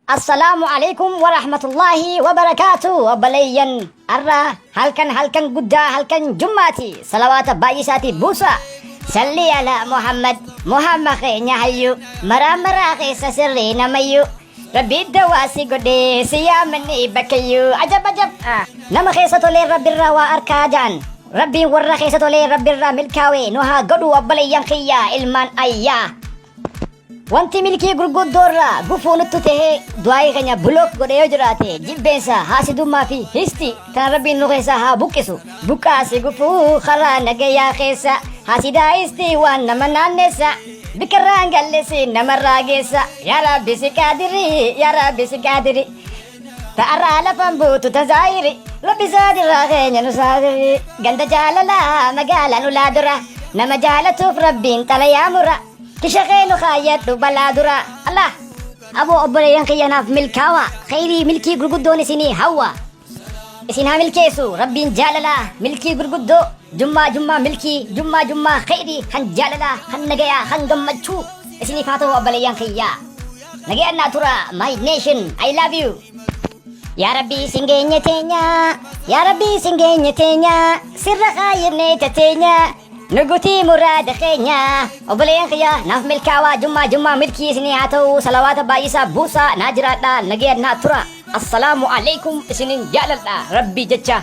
Assalamualaikum warahmatullahi wabarakatuh. Balayan arra halkan gudda halkan jummati salawata bayisati busa salli ala Muhammad kenya hayu mara ke sasirri namayu rabbi dawasi gode siyamani bakayu ajab nama ke satole rabbir rawa arkajan rabbi warra ke satole rabbir ramil kawe noha godu balayan qiya ilman ayya wanti milki gurguddorra gufuunuttu tahe du'aayi keenya bulok godhe yoo jiraate jibbeensa haasidummaa fi histi kan rabbiin nu keessa haa buqqisu buqqaasi gufuu karaa nagayaa keessa haasidaa histi waan nama naanneessa bikarraan gallisi namarraa geessa yaa rabbi si qaadiri ta'arraa lafan buutu tazaayiri rabbi saadirraa keenya nu saadiri ganda jaalalaa magaalaa nu laadura nama jaalatuuf rabbiin xalayaa mura كشغيلو خايت بلادرا الله أبو أبريان كيانا في ملكاوا خيري ملكي غرغدو نسيني هوا اسينها ملكيسو ربين جاللا ملكي غرغدو جمع ملكي جمع خيري خن جاللا خن نجيا خن جمجو اسيني فاتو أبريان كيا نجيا ناتورا my nation I love you يا ربي سنجيني تينيا سر خايرني تتينيا نقطي مراد خينيا وبلين خيا ناف ملكاوا جمع ملكي سنياتو صلوات بايسا بوسا ناجرات نجير ناتورا السلام عليكم سنين جالتا ربي جتشا